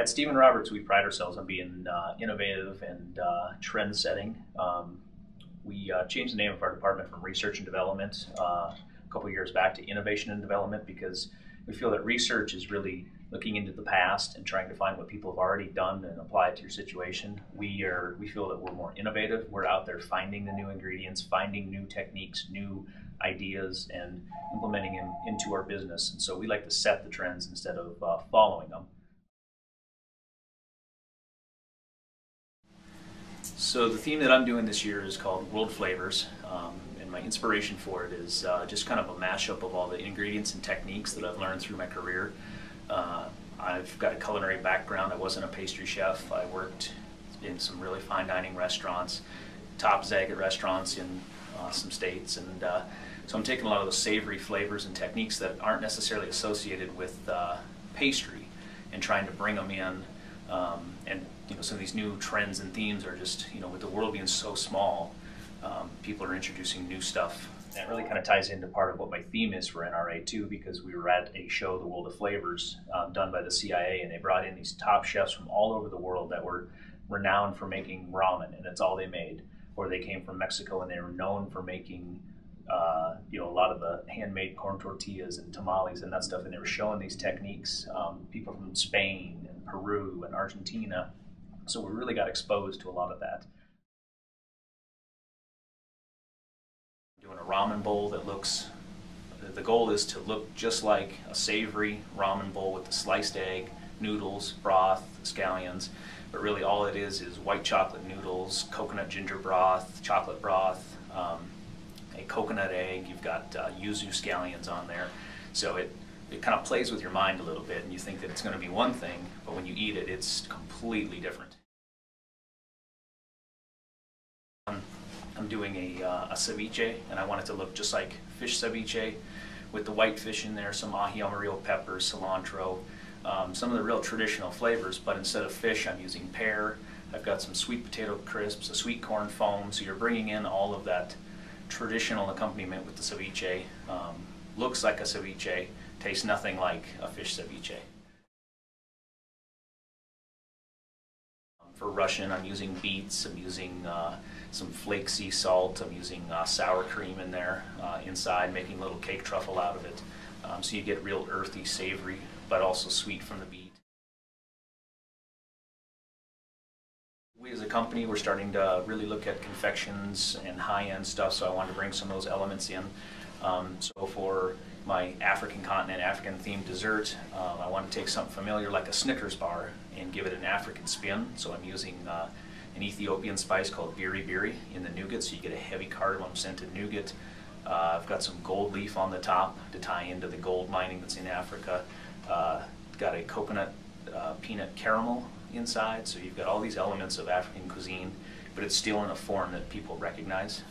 At Stephen Roberts, we pride ourselves on being innovative and trend-setting. We changed the name of our department from Research and Development a couple years back to Innovation and Development, because we feel that research is really looking into the past and trying to find what people have already done and apply it to your situation. We feel that we're more innovative. We're out there finding the new ingredients, finding new techniques, new ideas, and implementing them into our business. And so we like to set the trends instead of following them. So the theme that I'm doing this year is called World Flavors, and my inspiration for it is just kind of a mashup of all the ingredients and techniques that I've learned through my career. I've got a culinary background. I wasn't a pastry chef. I worked in some really fine dining restaurants, top Zagat restaurants in some states, and so I'm taking a lot of those savory flavors and techniques that aren't necessarily associated with pastry and trying to bring them in. And some of these new trends and themes are just, with the world being so small, people are introducing new stuff. And it really kind of ties into part of what my theme is for NRA too, because we were at a show, The World of Flavors, done by the CIA, and they brought in these top chefs from all over the world that were renowned for making ramen, and that's all they made. Or they came from Mexico and they were known for making a lot of the handmade corn tortillas and tamales and that stuff, and they were showing these techniques. People from Spain and Peru and Argentina. So we really got exposed to a lot of that. Doing a ramen bowl that looks, the goal is to look just like a savory ramen bowl with the sliced egg, noodles, broth, scallions, but really all it is white chocolate noodles, coconut ginger broth, chocolate broth, a coconut egg. You've got yuzu scallions on there. So it kind of plays with your mind a little bit, and you think that it's going to be one thing, but when you eat it, it's completely different. I'm doing a ceviche, and I want it to look just like fish ceviche with the white fish in there, some ají amarillo peppers, cilantro, some of the real traditional flavors, but instead of fish, I'm using pear. I've got some sweet potato crisps, a sweet corn foam, so you're bringing in all of that traditional accompaniment with the ceviche. Looks like a ceviche, tastes nothing like a fish ceviche. For Russian, I'm using beets, I'm using some flake sea salt, I'm using sour cream in there inside, making a little cake truffle out of it. So you get real earthy, savory, but also sweet from the beet. We as a company, we're starting to really look at confections and high-end stuff, so I wanted to bring some of those elements in. So for my African continent, African-themed dessert, I want to take something familiar like a Snickers bar and give it an African spin. So I'm using an Ethiopian spice called biri biri in the nougat, so you get a heavy cardamom scented nougat. I've got some gold leaf on the top to tie into the gold mining that's in Africa. Got a coconut peanut caramel inside, so you've got all these elements of African cuisine, but it's still in a form that people recognize.